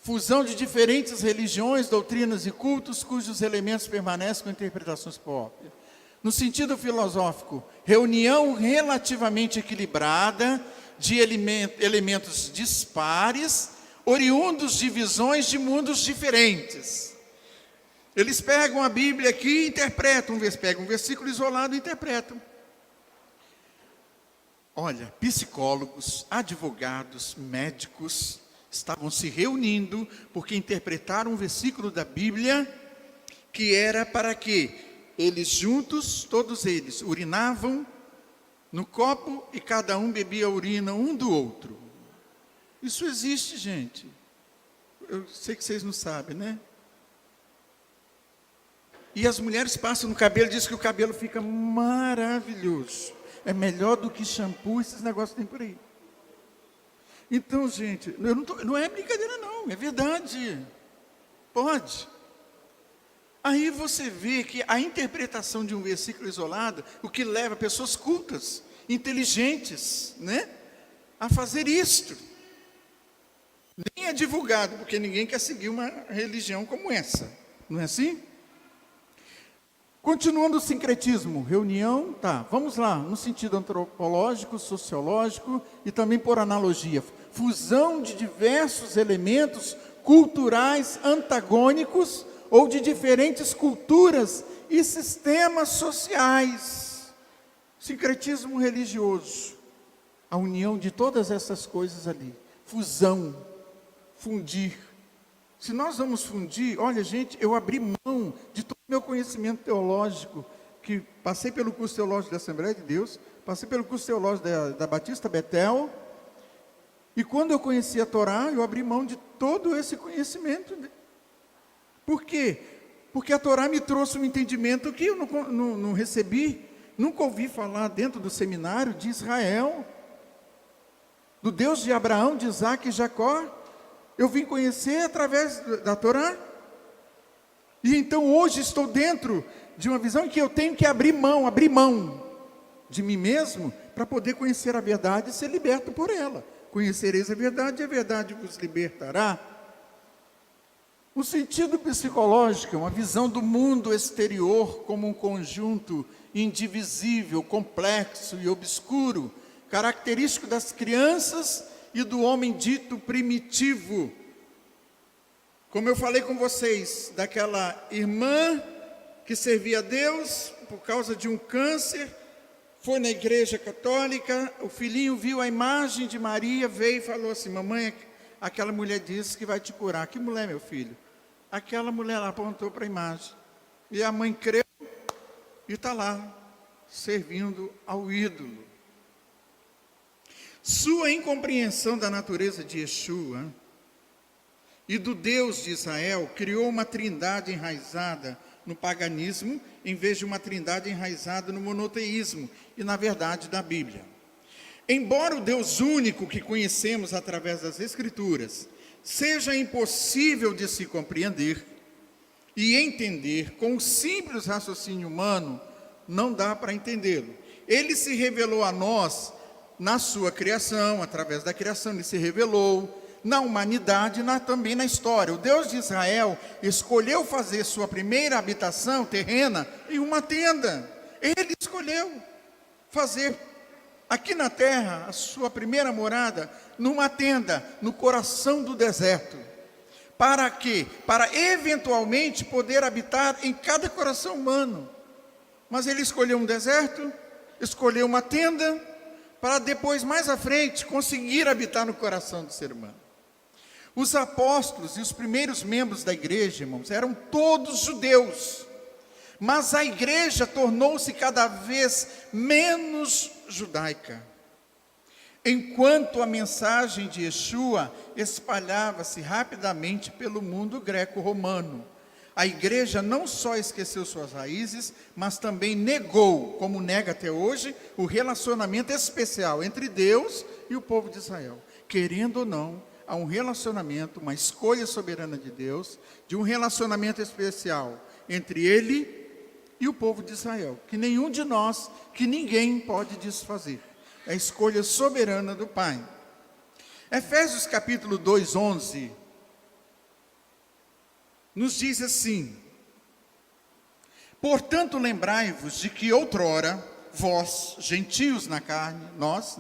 S1: Fusão de diferentes religiões, doutrinas e cultos, cujos elementos permanecem com interpretações próprias. No sentido filosófico, reunião relativamente equilibrada de elementos dispares, oriundos de visões de mundos diferentes. Eles pegam a Bíblia aqui e interpretam, pegam um versículo isolado e interpretam. Olha, psicólogos, advogados, médicos estavam se reunindo porque interpretaram um versículo da Bíblia que era para que eles juntos, todos eles, urinavam no copo e cada um bebia a urina um do outro. Isso existe, gente. Eu sei que vocês não sabem, né? E as mulheres passam no cabelo, dizem que o cabelo fica maravilhoso. É melhor do que shampoo, esses negócios tem por aí. Então, gente, não é brincadeira não, é verdade. Pode. Aí você vê que a interpretação de um versículo isolado, o que leva pessoas cultas, inteligentes, né, a fazer isto. Nem é divulgado, porque ninguém quer seguir uma religião como essa. Não é assim? Continuando o sincretismo, reunião, tá, vamos lá, no sentido antropológico, sociológico e também por analogia. Fusão de diversos elementos culturais antagônicos ou de diferentes culturas e sistemas sociais. Sincretismo religioso. A união de todas essas coisas ali. Fusão. Fundir. Se nós vamos fundir, olha gente, eu abri mão de todo o meu conhecimento teológico, que passei pelo curso teológico da Assembleia de Deus, passei pelo curso teológico da Batista Betel, e quando eu conheci a Torá, eu abri mão de todo esse conhecimento. Por quê? Porque a Torá me trouxe um entendimento que eu não recebi, nunca ouvi falar dentro do seminário de Israel, do Deus de Abraão, de Isaac e Jacó. Eu vim conhecer através da Torá. E então hoje estou dentro de uma visão em que eu tenho que abrir mão de mim mesmo, para poder conhecer a verdade e ser liberto por ela. Conhecereis a verdade vos libertará. O sentido psicológico é uma visão do mundo exterior como um conjunto indivisível, complexo e obscuro, característico das crianças e do homem dito primitivo. Como eu falei com vocês, daquela irmã que servia a Deus, por causa de um câncer, foi na igreja católica, o filhinho viu a imagem de Maria, veio e falou assim: mamãe, aquela mulher disse que vai te curar. Que mulher, meu filho? Aquela mulher lá apontou para a imagem. E a mãe creu e está lá, servindo ao ídolo. Sua incompreensão da natureza de Yeshua e do Deus de Israel criou uma trindade enraizada no paganismo, em vez de uma trindade enraizada no monoteísmo, e na verdade da Bíblia. Embora o Deus único que conhecemos através das Escrituras seja impossível de se compreender e entender com o simples raciocínio humano, não dá para entendê-lo. Ele se revelou a nós na sua criação, através da criação ele se revelou, na humanidade e também na história. O Deus de Israel escolheu fazer sua primeira habitação terrena em uma tenda. Ele escolheu fazer aqui na terra a sua primeira morada numa tenda, no coração do deserto. Para quê? Para eventualmente poder habitar em cada coração humano. Mas ele escolheu um deserto, escolheu uma tenda, para depois, mais à frente, conseguir habitar no coração do ser humano. Os apóstolos e os primeiros membros da igreja, irmãos, eram todos judeus. Mas a igreja tornou-se cada vez menos judaica. Enquanto a mensagem de Yeshua espalhava-se rapidamente pelo mundo greco-romano, a igreja não só esqueceu suas raízes, mas também negou, como nega até hoje, o relacionamento especial entre Deus e o povo de Israel. Querendo ou não, há um relacionamento, uma escolha soberana de Deus, de um relacionamento especial entre Ele e o povo de Israel, que nenhum de nós, que ninguém pode desfazer. É a escolha soberana do Pai. Efésios capítulo 2, 11, nos diz assim: portanto lembrai-vos de que outrora, vós, gentios na carne, nós,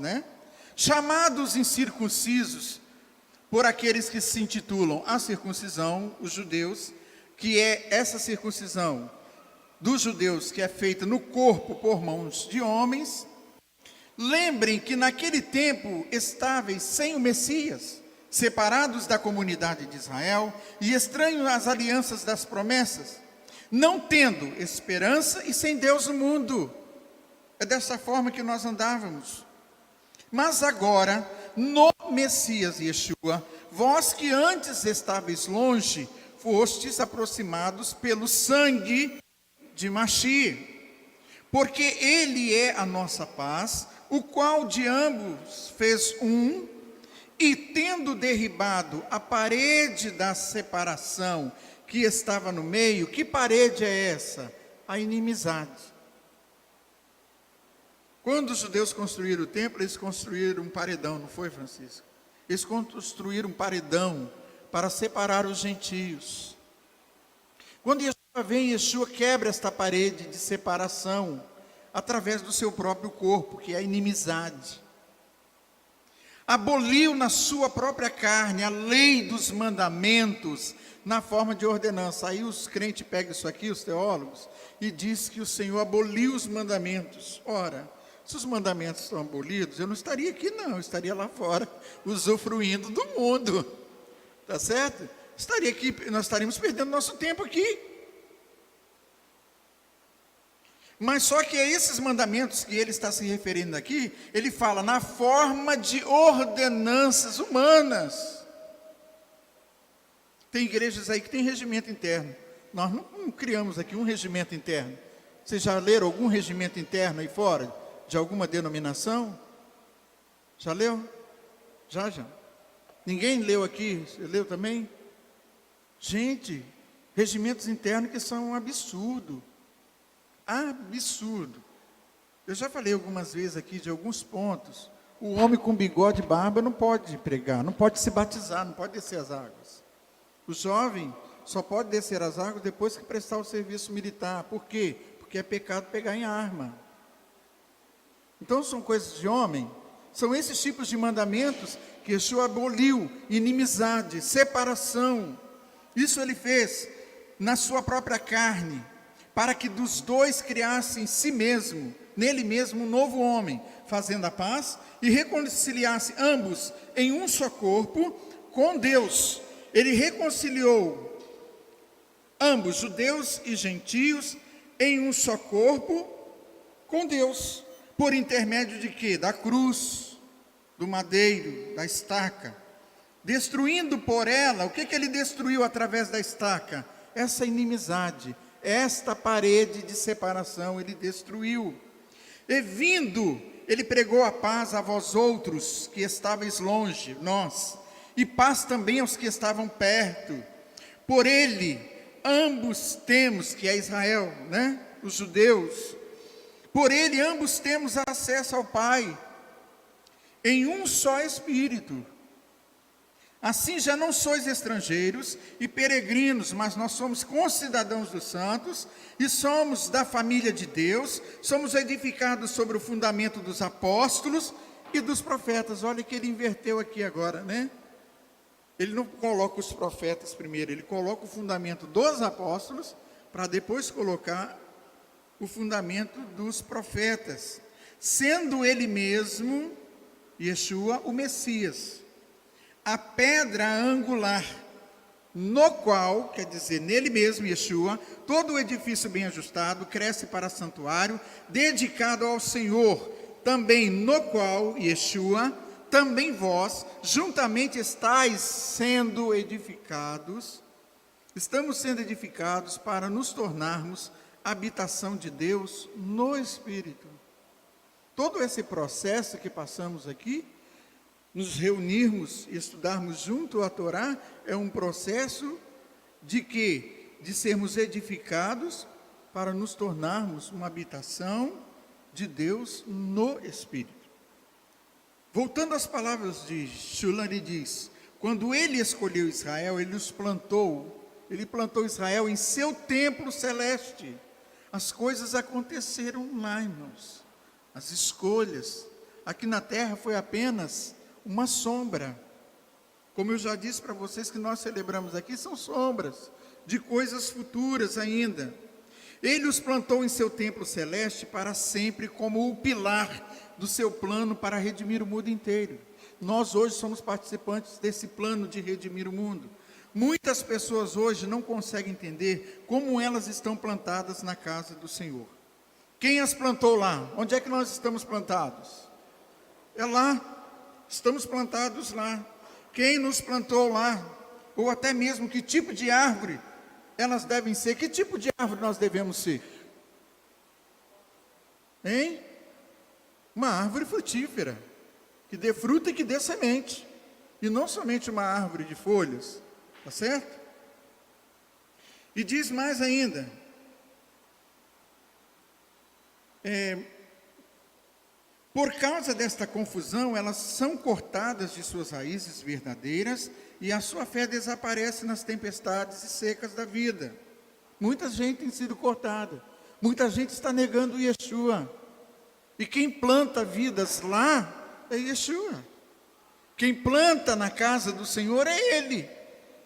S1: chamados incircuncisos, por aqueles que se intitulam a circuncisão, os judeus, que é essa circuncisão dos judeus que é feita no corpo por mãos de homens. Lembrem que naquele tempo estáveis sem o Messias, separados da comunidade de Israel e estranhos às alianças das promessas, não tendo esperança e sem Deus no mundo. É dessa forma que nós andávamos. Mas agora, no Messias Yeshua, vós que antes estáveis longe, fostes aproximados pelo sangue de Mashiach, porque ele é a nossa paz, o qual de ambos fez um, e tendo derribado a parede da separação que estava no meio. Que parede é essa? A inimizade. Quando os judeus construíram o templo, eles construíram um paredão, não foi, Francisco? Eles construíram um paredão para separar os gentios. Quando Yeshua vem, Yeshua quebra esta parede de separação através do seu próprio corpo, que é a inimizade. Aboliu na sua própria carne a lei dos mandamentos na forma de ordenança. Aí os crentes pegam isso aqui, os teólogos, e diz que o Senhor aboliu os mandamentos. Ora, se os mandamentos estão abolidos, eu não estaria aqui não, eu estaria lá fora, usufruindo do mundo, tá certo? Estaria aqui, nós estaríamos perdendo nosso tempo aqui. Mas só que a esses mandamentos que ele está se referindo aqui, ele fala na forma de ordenanças humanas. Tem igrejas aí que tem regimento interno. Nós não criamos aqui um regimento interno. Vocês já leram algum regimento interno aí fora? De alguma denominação? Já leu? Já. Ninguém leu aqui? Você leu também? Gente, regimentos internos que são um absurdo. Absurdo. Eu já falei algumas vezes aqui de alguns pontos. O homem com bigode e barba não pode pregar, não pode se batizar, não pode descer as águas. O jovem só pode descer as águas depois que prestar o serviço militar. Por quê? Porque é pecado pegar em arma. Então são coisas de homem. São esses tipos de mandamentos que Yeshua aboliu: inimizade, separação. Isso ele fez na sua própria carne, para que dos dois criasse em si mesmo, nele mesmo, um novo homem, fazendo a paz, e reconciliasse ambos em um só corpo com Deus. Ele reconciliou ambos, judeus e gentios, em um só corpo com Deus, por intermédio de quê? Da cruz, do madeiro, da estaca, destruindo por ela, o que ele destruiu através da estaca? Essa inimizade, esta parede de separação ele destruiu. E vindo, ele pregou a paz a vós outros que estáveis longe, nós, e paz também aos que estavam perto. Por ele, ambos temos, que é Israel, né? Os judeus, por ele ambos temos acesso ao Pai, em um só Espírito. Assim já não sois estrangeiros e peregrinos, mas nós somos concidadãos dos santos e somos da família de Deus, somos edificados sobre o fundamento dos apóstolos e dos profetas. Olha que ele inverteu aqui agora, né? Ele não coloca os profetas primeiro, ele coloca o fundamento dos apóstolos, para depois colocar o fundamento dos profetas, sendo ele mesmo, Yeshua, o Messias, a pedra angular, no qual, quer dizer, nele mesmo, Yeshua, todo o edifício bem ajustado cresce para santuário, dedicado ao Senhor, também no qual, Yeshua, também vós, juntamente estáis sendo edificados, estamos sendo edificados para nos tornarmos habitação de Deus no Espírito. Todo esse processo que passamos aqui, nos reunirmos e estudarmos junto a Torá, é um processo de quê? De sermos edificados para nos tornarmos uma habitação de Deus no Espírito. Voltando às palavras de Shulam, ele diz, quando ele escolheu Israel, ele plantou Israel em seu templo celeste. As coisas aconteceram lá, irmãos. As escolhas. Aqui na terra foi apenas uma sombra. Como eu já disse para vocês que nós celebramos aqui, são sombras de coisas futuras ainda. Ele os plantou em seu templo celeste para sempre como o pilar do seu plano para redimir o mundo inteiro. Nós hoje somos participantes desse plano de redimir o mundo. Muitas pessoas hoje não conseguem entender como elas estão plantadas na casa do Senhor. Quem as plantou lá? Onde é que nós estamos plantados? É lá, estamos plantados lá. Quem nos plantou lá? Ou até mesmo que tipo de árvore elas devem ser? Que tipo de árvore nós devemos ser? Hein? Uma árvore frutífera, que dê fruta e que dê semente, e não somente uma árvore de folhas, tá certo? E diz mais ainda, por causa desta confusão, elas são cortadas de suas raízes verdadeiras, e a sua fé desaparece nas tempestades e secas da vida. Muita gente tem sido cortada, muita gente está negando Yeshua, e quem planta vidas lá é Yeshua. Quem planta na casa do Senhor é Ele.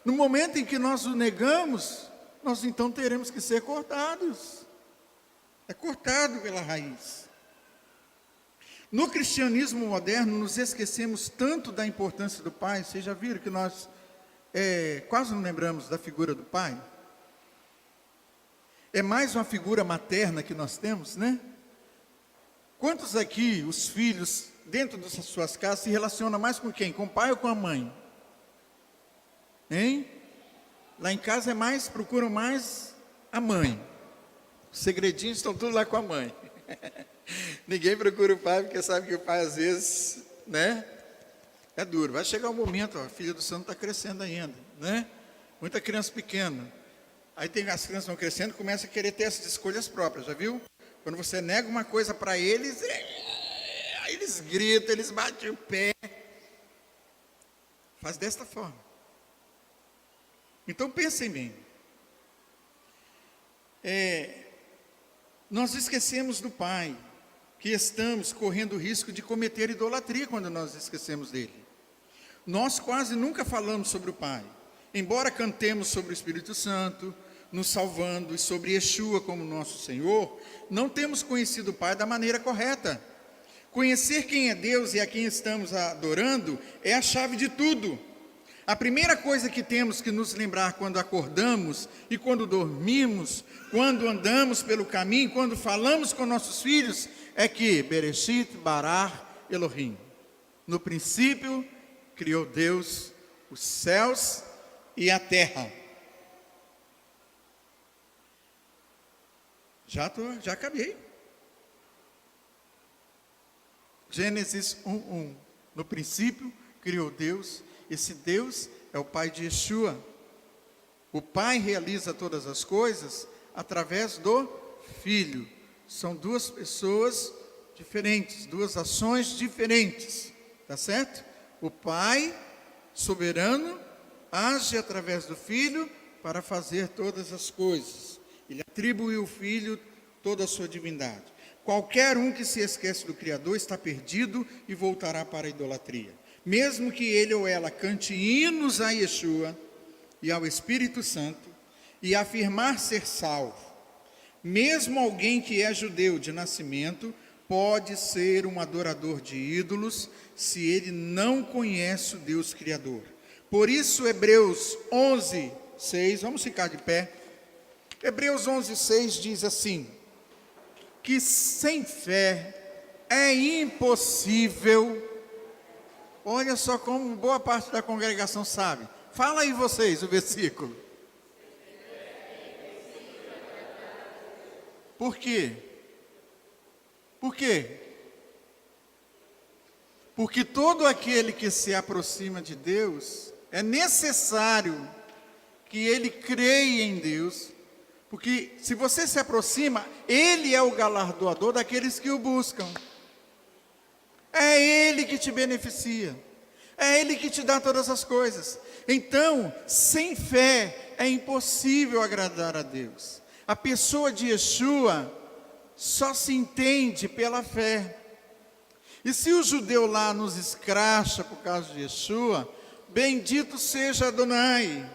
S1: No momento em que nós o negamos, nós então teremos que ser cortados. É cortado pela raiz. No cristianismo moderno, nos esquecemos tanto da importância do Pai. Vocês já viram que nós quase não lembramos da figura do Pai? É mais uma figura materna que nós temos, né? Quantos aqui, os filhos, dentro das suas casas, se relacionam mais com quem? Com o pai ou com a mãe? Hein? Lá em casa procuram mais a mãe. Os segredinhos estão tudo lá com a mãe. Ninguém procura o pai, porque sabe que o pai às vezes, né? É duro. Vai chegar um momento, a filha do santo está crescendo ainda, né? Muita criança pequena. Aí as crianças vão crescendo, começam a querer ter essas escolhas próprias, já viu? Quando você nega uma coisa para eles, aí eles gritam, eles batem o pé. Faz desta forma. Então pensem bem. Nós esquecemos do Pai, que estamos correndo o risco de cometer idolatria quando nós esquecemos dele. Nós quase nunca falamos sobre o Pai. Embora cantemos sobre o Espírito Santo, nos salvando e sobre Yeshua como nosso Senhor, não temos conhecido o Pai da maneira correta. Conhecer quem é Deus e a quem estamos adorando é a chave de tudo. A primeira coisa que temos que nos lembrar quando acordamos e quando dormimos, quando andamos pelo caminho, quando falamos com nossos filhos, é que Bereshit bara Elohim. No princípio, criou Deus os céus e a terra. Já acabei. Gênesis 1:1. No princípio, criou Deus. Esse Deus é o Pai de Yeshua. O Pai realiza todas as coisas através do Filho. São duas pessoas diferentes, duas ações diferentes. Tá certo? O Pai, soberano, age através do Filho para fazer todas as coisas. Ele atribuiu ao Filho toda a sua divindade. Qualquer um que se esquece do Criador está perdido e voltará para a idolatria. Mesmo que ele ou ela cante hinos a Yeshua e ao Espírito Santo e afirmar ser salvo, mesmo alguém que é judeu de nascimento pode ser um adorador de ídolos se ele não conhece o Deus Criador. Por isso, Hebreus 11:6, vamos ficar de pé. Hebreus 11:6 diz assim, que sem fé é impossível. Olha só como boa parte da congregação sabe. Fala aí vocês o versículo. Por quê? Por quê? Porque todo aquele que se aproxima de Deus, é necessário que ele creia em Deus, porque se você se aproxima, Ele é o galardoador daqueles que o buscam. É Ele que te beneficia. É Ele que te dá todas as coisas. Então, sem fé, é impossível agradar a Deus. A pessoa de Yeshua só se entende pela fé. E se o judeu lá nos escracha por causa de Yeshua, bendito seja Adonai,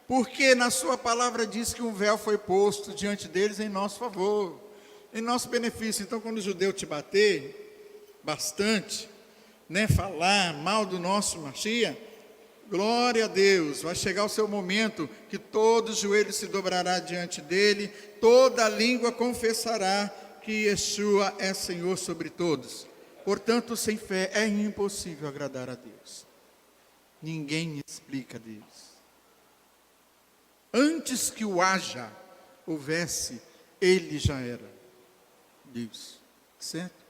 S1: porque na sua palavra diz que um véu foi posto diante deles em nosso favor, em nosso benefício. Então, quando o judeu te bater bastante, falar mal do nosso Mashiach, glória a Deus, vai chegar o seu momento que todo joelho se dobrará diante dele, toda língua confessará que Yeshua é Senhor sobre todos. Portanto, sem fé é impossível agradar a Deus. Ninguém explica Deus. Antes que o haja, houvesse, ele já era Deus. Certo?